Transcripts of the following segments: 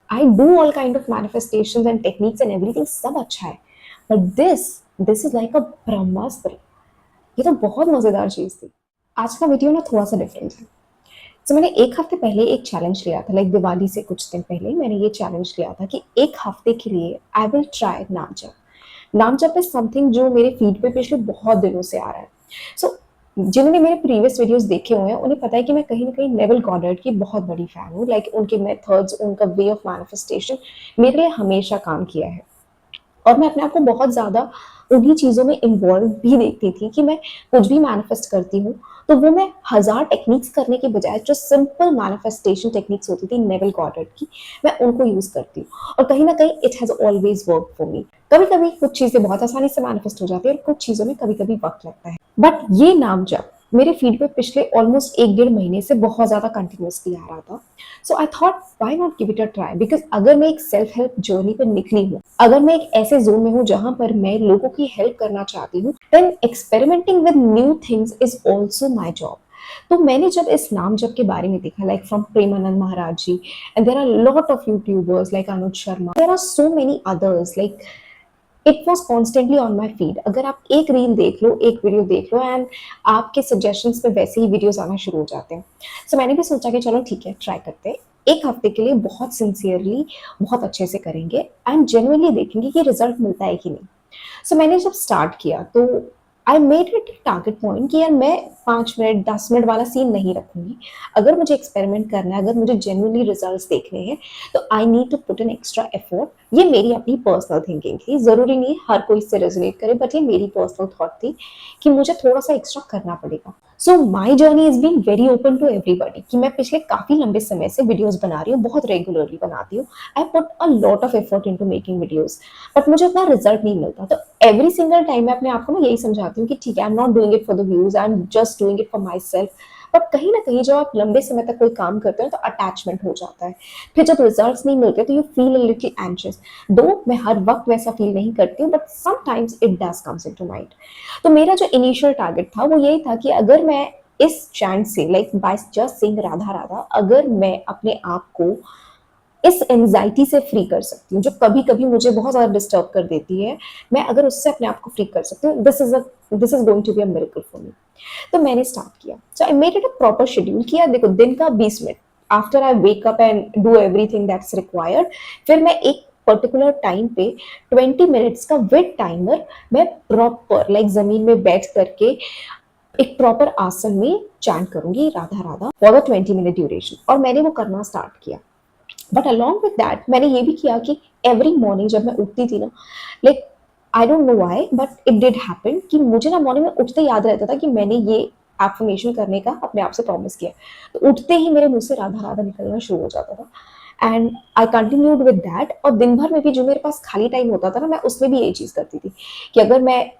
I do all kind of manifestations and techniques and everything, सब अच्छा है, but this is like a Brahmastra. ये तो बहुत मजेदार चीज थी। आज का वीडियो ना थोड़ा सा डिफरेंट है। तो मैंने एक हफ्ते पहले एक चैलेंज लिया था, लाइक दिवाली से कुछ दिन पहले मैंने ये चैलेंज लिया था कि एक हफ्ते के लिए आई विल ट्राई नाम जप। नाम जप इज समथिंग जो मेरे फीड पे पिछले बहुत दिनों से आ रहा है। सो जिन्होंने मेरे प्रीवियस वीडियोस देखे हुए हैं उन्हें पता है कि मैं कहीं ना कहीं नेविल गॉडर्ड की बहुत बड़ी फैन हूँ। लाइक उनके मेथड्स, उनका वे ऑफ मैनिफेस्टेशन मेरे लिए हमेशा काम किया है। और मैं अपने आप को बहुत ज़्यादा उन्हीं चीज़ों में इन्वॉल्व भी देखती थी कि मैं कुछ भी मैनिफेस्ट करती हूँ तो वो मैं हज़ार टेक्निक्स करने के बजाय जो सिंपल मैनिफेस्टेशन टेक्निक्स होती थी नेविल गॉडर्ड की, मैं उनको यूज़ करती हूँ और कहीं ना कहीं it has always work for me. कभी कभी कुछ चीज़ें बहुत आसानी से मैनिफेस्ट हो जाती है और कुछ चीज़ों में कभी कभी वक्त लगता है, बट ये नाम जब मेरे फीड पे पिछले ऑलमोस्ट 1 डेढ़ महीने से बहुत ज़्यादा कंटिन्यूसली आ रहा था। So I thought why not give it a try, because अगर मैं एक सेल्फ हेल्प जर्नी पर निकली हूँ, अगर मैं एक ऐसे जोन में हूँ जहां पर मैं लोगों की हेल्प करना चाहती हूँ, then experimenting with new things is also my job. तो मैंने जब इस नाम जप के बारे में देखा, like from Premanand Maharaj ji, and there are lot of YouTubers like Anuj Sharma, there are so many others, like it was constantly on my feed. अगर आप एक रील देख लो, एक वीडियो देख लो, एंड आपके सजेशंस पे वैसे ही वीडियोस आना शुरू हो जाते हैं। सो मैंने भी सोचा कि चलो ठीक है, ट्राई करते हैं। एक हफ्ते के लिए बहुत सिंसियरली, बहुत अच्छे से करेंगे एंड जेन्युइनली देखेंगे कि रिजल्ट मिलता है कि नहीं। सो मैंने जब स्टार्ट किया तो आई मेड इट टारगेट पॉइंट कि यार मैं 5 मिनट 10 मिनट वाला सीन नहीं रखूंगी। अगर मुझे एक्सपेरिमेंट करना है, अगर मुझे जेन्युइनली रिजल्ट्स देखने हैं, तो I need to put an extra effort. ये मेरी अपनी पर्सनल थिंकिंग थी, जरूरी नहीं हर कोई इससे रेजोनेट करे, बट ये मेरी पर्सनल थॉट थी कि मुझे थोड़ा सा एक्स्ट्रा करना पड़ेगा। So my journey is been very open to everybody कि मैं पिछले काफी लंबे समय से वीडियोस बना रही हूँ, बहुत रेगुलरली बनाती हूँ। I put a lot of effort into making videos, but मुझे उतना रिजल्ट नहीं मिलता। तो एवरी सिंगल टाइम मैं अपने आप को ना यही समझाती हूँ कि ठीक है, I am not doing it for the views, I am just doing it for my self. But कहीं ना कहीं जब आप लंबे समय तक कोई काम करते हो तो अटैचमेंट हो जाता है। फिर जब रिजल्ट्स नहीं मिलते तो you feel a little anxious. दो मैं हर वक्त वैसा फील नहीं करती हूँ, but sometimes it does comes into mind. तो मेरा जो इनिशियल टारगेट था वो यही था कि अगर मैं इस चैंट से, like by just saying Radha Radha, अगर मैं अपने आप को इस एंजाइटी से फ्री कर सकती हूँ जो कभी कभी मुझे बहुत ज्यादा डिस्टर्ब कर देती है, मैं अगर उससे अपने आप को फ्री कर सकती हूँ, this is going to be a miracle for me. तो मैंने स्टार्ट किया। So I made it a proper schedule किया। देखो, दिन का 20 मिनट after I wake up and do everything that's required, फिर मैं एक पर्टिकुलर टाइम पे 20 मिनट्स का विद टाइमर मैं प्रॉपर लाइक जमीन में बैठ करके एक प्रॉपर आसन में चैंट करूंगी Radha Radha for the 20 minute duration, और मैंने वो करना स्टार्ट किया। बट अलॉन्ग विद दैट मैंने ये भी किया कि एवरी मॉर्निंग जब मैं उठती थी ना, like I don't know why but it did happen कि मुझे ना मॉर्निंग में उठते याद रहता था कि मैंने ये एफर्मेशन करने का अपने आप से प्रॉमिस किया। तो उठते ही मेरे मुंह से राधा राधा निकलना शुरू हो जाता था and I continued with that. और दिन भर में भी जो मेरे पास खाली टाइम होता था ना, मैं उसमें भी यही चीज़ करती थी कि अगर मैं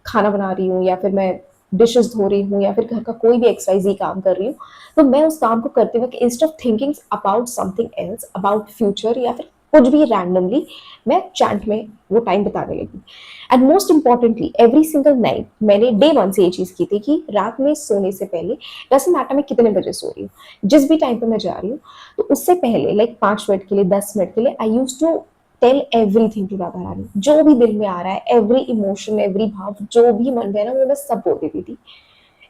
खाना बना रही हूँ या फिर मैं डिशेस धो रही हूँ या फिर घर का कोई भी एक्सरसाइज काम कर रही हूँ, तो मैं उस काम को करते वक्त instead of thinking about something else, about future या फिर कुछ भी रैंडमली, मैं चैंट में वो टाइम बिताने लगी। And most importantly every single night मैंने डे वन से ये चीज़ की थी कि रात में सोने से पहले, डजंट मैटर मैं कितने बजे सो रही हूँ, जिस भी टाइम पे मैं जा रही हूँ, तो उससे पहले लाइक 5 मिनट के लिए 10 मिनट के लिए I use to tell everything to Radha Rani. जो भी दिल में आ रहा है, एवरी इमोशन, एवरी भाव, जो भी मन में है ना, वो मैं सब बोल देती थी,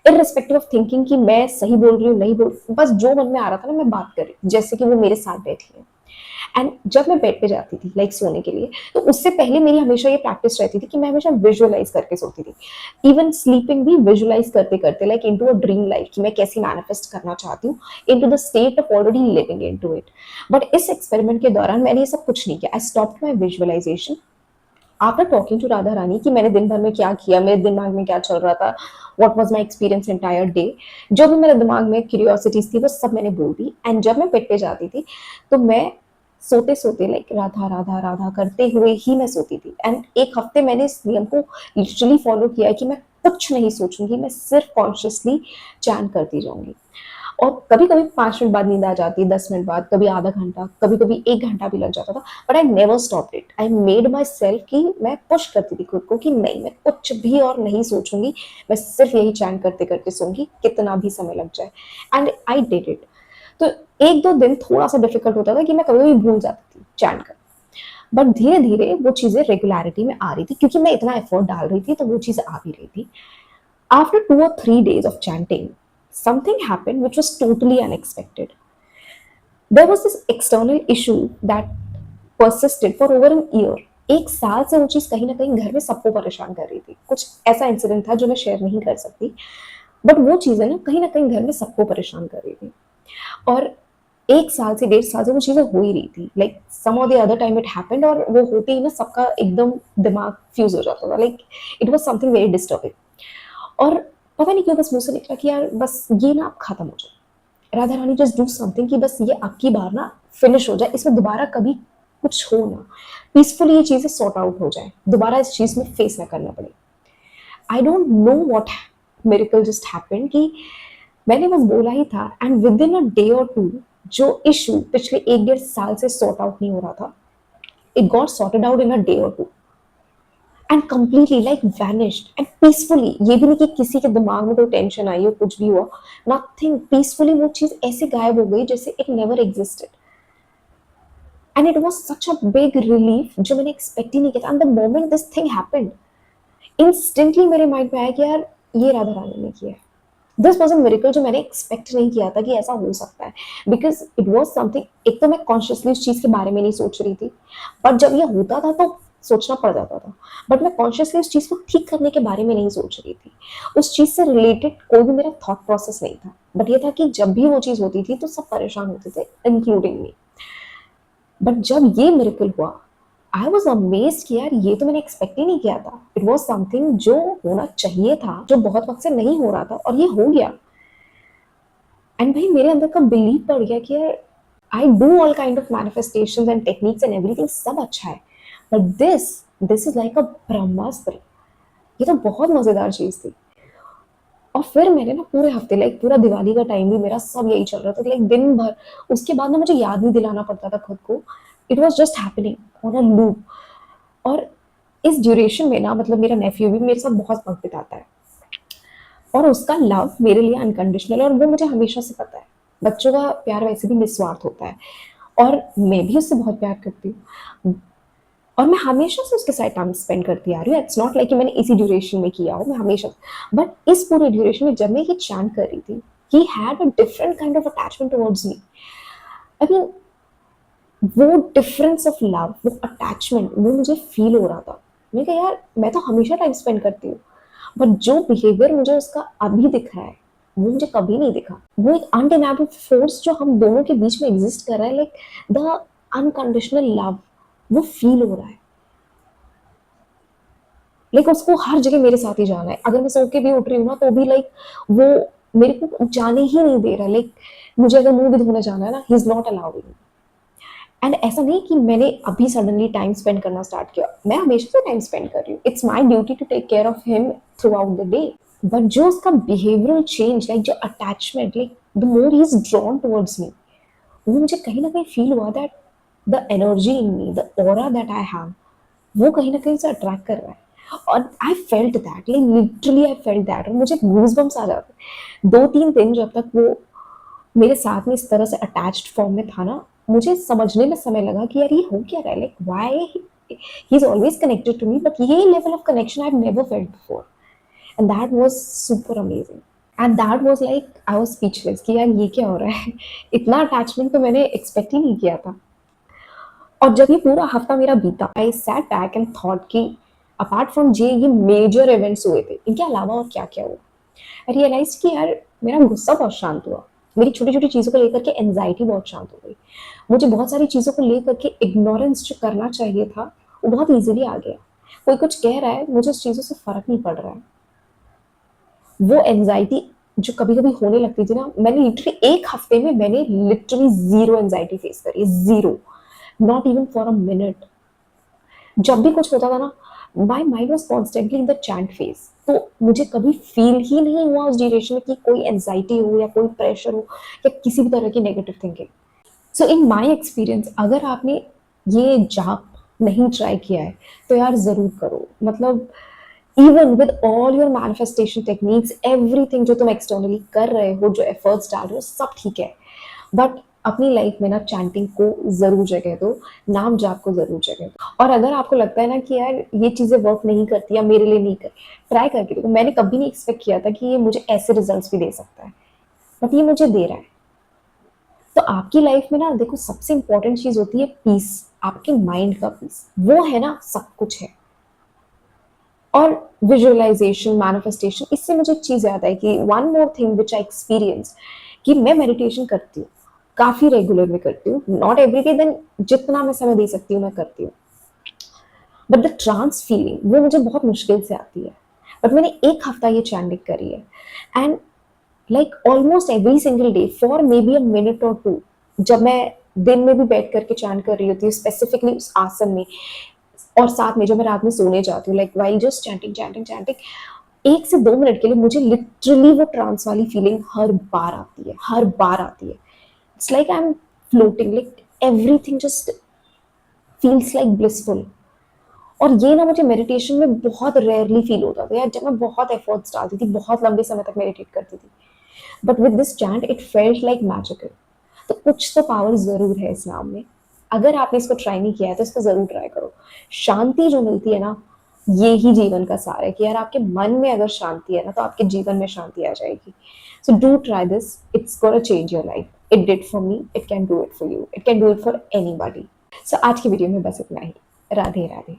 इरिस्पेक्टिव ऑफ थिंकिंग कि मैं सही बोल रही हूँ नहीं बोल, बस जो मन में आ रहा था ना मैं बात कर रही हूँ, जैसे कि वो मेरे साथ बैठी है। एंड जब मैं बेड पे जाती थी लाइक सोने के लिए, तो उससे पहले मेरी हमेशा ये प्रैक्टिस रहती थी कि मैं हमेशा विजुअलाइज करके सोती थी। इवन स्लीपिंग भी विजुअलाइज करते करते, like into a dream life कि मैं कैसी मैनिफेस्ट करना चाहती हूँ, into the state of already living into it. But इस एक्सपेरिमेंट के दौरान मैंने ये सब कुछ नहीं किया। I stopped my visualization after talking to Radha Rani कि मैंने दिन भर में क्या किया, मेरे दिमाग में क्या चल रहा था, what was my experience entire day, जो भी मेरे दिमाग में क्यूरियोसिटीज थी वो सब मैंने बोल दी। एंड जब मैं बेड पे जाती थी तो मैं सोते सोते लाइक राधा राधा राधा करते हुए ही मैं सोती थी। एंड एक हफ्ते मैंने इस नियम को लिटरली फॉलो किया है कि मैं कुछ नहीं सोचूंगी, मैं सिर्फ कॉन्शियसली चैन करती जाऊंगी। और कभी कभी 5 मिनट बाद नींद आ जाती है, 10 मिनट बाद, कभी आधा घंटा, कभी कभी 1 घंटा भी लग जाता था, but I never stop it. I made my self कि मैं पुश करती थी खुद को कि नहीं, मैं कुछ भी और नहीं सोचूंगी, मैं सिर्फ यही चैन करते करते सोऊंगी कितना भी समय लग जाए। And I did it. तो 1-2 दिन थोड़ा सा डिफिकल्ट होता था कि मैं कभी कभी भूल जाती थी चैंट कर, बट धीरे धीरे वो चीजें रेगुलरिटी में आ रही थी क्योंकि मैं इतना एफर्ट डाल रही थी, तो वो चीजें आ भी रही थी. After 2 or 3 days of chanting, something happened which was totally unexpected. There was this external issue that persisted for over an year. 1 साल से वो चीज कहीं ना कहीं घर में सबको परेशान कर रही थी. कुछ ऐसा इंसिडेंट था जो मैं शेयर नहीं कर सकती, बट वो चीजें ना कहीं घर में सबको परेशान कर रही थी. और 1 साल से 1.5 साल से वो चीजें हो ही रही थी. Like some of the other time it happened, और वो होते ही ना सबका एकदम दिमाग फ्यूज हो जाता था. Like it was something very disturbing. और पता नहीं क्यों बस मुझसे निकला कि यार बस ये ना अब खत्म हो जाए. Radha Rani just do something कि बस ये अब की बार ना फिनिश हो जाए, इसमें दोबारा कभी कुछ हो ना, पीसफुली ये चीजें सॉर्ट आउट हो जाए, दोबारा इस चीज में फेस ना करना पड़े. I don't know what miracle just happened कि मैंने बस बोला ही था, and with in a day और टू जो इशू पिछले 1-1.5 साल से सॉर्ट आउट नहीं हो रहा था, it got sorted out in a day और to and completely like vanished and peacefully. ये भी नहीं कि किसी के दिमाग में कोई टेंशन आई हो, कुछ भी हुआ, नथिंग. पीसफुली वो चीज ऐसे गायब हो गई जैसे it never existed. And it was such a big relief जो मैंने एक्सपेक्ट ही नहीं किया था. And the moment this thing happened, instantly मेरे माइंड में आया कि यार ये राधा रानी ने किया है. दिस वॉज अ मिरेकल जो मैंने एक्सपेक्ट नहीं किया था कि ऐसा हो सकता है, बिकॉज इट वॉज समथिंग. एक तो मैं कॉन्शियसली उस चीज के बारे में नहीं सोच रही थी, बट जब ये होता था तो सोचना पड़ जाता था. बट मैं कॉन्शियसली उस चीज को ठीक करने के बारे में नहीं सोच रही थी. उस चीज से रिलेटेड कोई भी मेरा थॉट प्रोसेस नहीं था, बट ये था कि जब भी वो चीज होती थी तो सब परेशान होते थे, इंक्लूडिंग मी. बट जब ये मिरेकल हुआ, आई वॉज अमेज्ड कि यार ये तो मैंने एक्सपेक्ट ही नहीं किया था. इट वॉज समथिंग जो होना चाहिए था, जो बहुत वक्त से नहीं हो रहा था, और ये हो गया. एंड भाई मेरे अंदर का बिलीव पड़ गया कि यार I do all kind of manifestations and techniques and everything, सब अच्छा है, but this is like a Brahmastra. ये तो बहुत मजेदार चीज थी. और फिर मैंने ना पूरे हफ्ते, लाइक पूरा दिवाली का टाइम भी मेरा सब यही चल रहा था, लाइक दिन भर. उसके बाद ना मुझे याद नहीं दिलाना पड़ता था खुद को. It was just happening on a loop. और इस ड्यूरेशन में ना, मतलब मेरा नेफ्यू भी मेरे साथ बहुत वक्त बिताता है, और उसका लव मेरे लिए अनकंडीशनल है, और वो मुझे हमेशा से पता है. बच्चों का प्यार वैसे भी निस्वार्थ होता है, और मैं भी उससे बहुत प्यार करती हूँ, और मैं हमेशा से उसके साथ टाइम स्पेंड करती आ रही हूँ. इट्स नॉट लाइक कि मैंने इसी ड्यूरेशन में किया हो, मैं हमेशा. बट इस पूरे ड्यूरेशन में जब मैं ये चैंट कर रही थी, he had a different kind of attachment towards me. I mean वो डिफरेंस ऑफ लव, वो अटैचमेंट, वो मुझे फील हो रहा था. मैं कहा यार मैं तो हमेशा टाइम स्पेंड करती हूँ, बट जो बिहेवियर मुझे उसका अभी दिख रहा है वो मुझे कभी नहीं दिखा. वो एक अनडिनाइबल फोर्स जो हम दोनों के बीच में एग्जिस्ट कर रहा है, लाइक द अनकंडीशनल लव, वो फील हो रहा है. लाइक उसको हर जगह मेरे साथ ही जाना है. अगर मैं सो के भी उठ रही हूँ ना, तो भी लाइक वो मेरे को जाने ही नहीं दे रहा. लाइक मुझे अगर मुंह भी धोने जाना है ना, he is not allowing. And ऐसा नहीं कि मैंने अभी सडनली टाइम स्पेंड करना स्टार्ट किया, मैं हमेशा से टाइम स्पेंड कर रही हूँ. It's my duty to take care of him throughout the day. But जो उसका बिहेवियरल चेंज, लाइक जो attachment, like the more he is drawn towards me, वो मुझे कहीं ना कहीं फील हुआ that the energy in me, the aura that I have, वो कहीं ना कहीं से अट्रैक्ट कर रहा है. और I felt that, like literally I felt that, और मुझे गूज़बम्स आ जाते. 2-3 दिन जब तक वो मेरे साथ में इस तरह से अटैच्ड फॉर्म में था ना, मुझे समझने में समय लगा कि यार ये हो क्या रहा है. Like why he is always connected to me, but ये level of connection I have never felt before, and that was super amazing. And that was like I was speechless कि यार ये क्या हो रहा है. इतना अटैचमेंट तो मैंने एक्सपेक्ट ही नहीं किया था. और जब ये पूरा हफ्ता मेरा बीता, I sat back and thought कि अपार्ट फ्रॉम ये मेजर इवेंट्स हुए थे, इनके अलावा और क्या क्या हुआ. आई रियलाइज कि यार मेरा गुस्सा बहुत शांत हुआ, मेरी छोटी छोटी चीज़ों को लेकर के एंजाइटी बहुत शांत हो गई, मुझे बहुत सारी चीज़ों को लेकर के इग्नोरेंस जो करना चाहिए था वो बहुत इजीली आ गया. कोई कुछ कह रहा है, मुझे उस चीज़ों से फर्क नहीं पड़ रहा है. वो एंजाइटी जो कभी कभी होने लगती थी ना, मैंने लिटरली 1 हफ्ते में मैंने लिटरली जीरो एंजाइटी फेस करी, zero, not even for a minute. जब भी कुछ होता था ना, my mind was constantly in the chant phase, तो मुझे कभी फील ही नहीं हुआ उस ड्यूरेशन में कि कोई एंजाइटी हो या कोई प्रेशर हो या किसी भी तरह की negative thinking. So in my experience, अगर आपने ये जाप नहीं ट्राई किया है तो यार ज़रूर करो. मतलब even with all your manifestation techniques, everything जो तुम एक्सटर्नली कर रहे हो, जो एफर्ट्स डाल रहे हो, सब ठीक है, बट अपनी लाइफ में ना चैंटिंग को ज़रूर जगह दो, नाम जाप को ज़रूर जगह दो। और अगर आपको लगता है ना कि यार ये चीज़ें वर्क नहीं करती या मेरे लिए नहीं कर, ट्राई करके देखो। मैंने कभी नहीं एक्सपेक्ट किया था कि ये मुझे ऐसे रिजल्ट्स भी दे सकता है, बट ये मुझे दे रहा है। तो आपकी लाइफ में ना देखो, सबसे इंपॉर्टेंट चीज़ होती है पीस, आपके माइंड का पीस। वो है ना सब कुछ है। और विजुअलाइजेशन, मैनिफेस्टेशन, इससे मुझे एक चीज़ याद है कि one more thing which I experience, कि मैं मेडिटेशन करती हूँ, काफ़ी रेगुलर में करती हूँ, नॉट एवरी डे, देन जितना मैं समय दे सकती हूँ मैं करती हूँ। बट द ट्रांस फीलिंग वो मुझे बहुत मुश्किल से आती है। बट मैंने एक हफ्ता ये चैंटिंग करी है, and like almost every single day for may be a minute और टू, जब मैं दिन में भी बैठ करके चैंट कर रही होती हूँ स्पेसिफिकली उस आसन में, और साथ में जब मैं रात में सोने जाती हूँ, like while just chanting chanting chanting, 1 से 2 मिनट के लिए मुझे लिटरली वो ट्रांस वाली फीलिंग हर बार आती है, हर बार आती है। It's like I am floating, like everything just feels like blissful. और ये ना मुझे मेडिटेशन में बहुत रेयरली फील होता था यार, जब मैं बहुत एफर्ट्स डालती थी, बहुत लंबे समय तक मेडिटेट करती थी। But with this chant it felt like magical. तो कुछ तो पावर जरूर है इस नाम में। अगर आपने इसको ट्राई नहीं किया है तो इसको जरूर ट्राई करो। शांति जो मिलती है ना, ये ही जीवन का सार है, कि यार आपके मन में अगर शांति है ना, तो आपके जीवन में शांति आ जाएगी। So do try this, it's gonna change your life. It did for me, it can do it for you, it can do it for anybody. So आज की वीडियो में बस इतना ही। राधे राधे।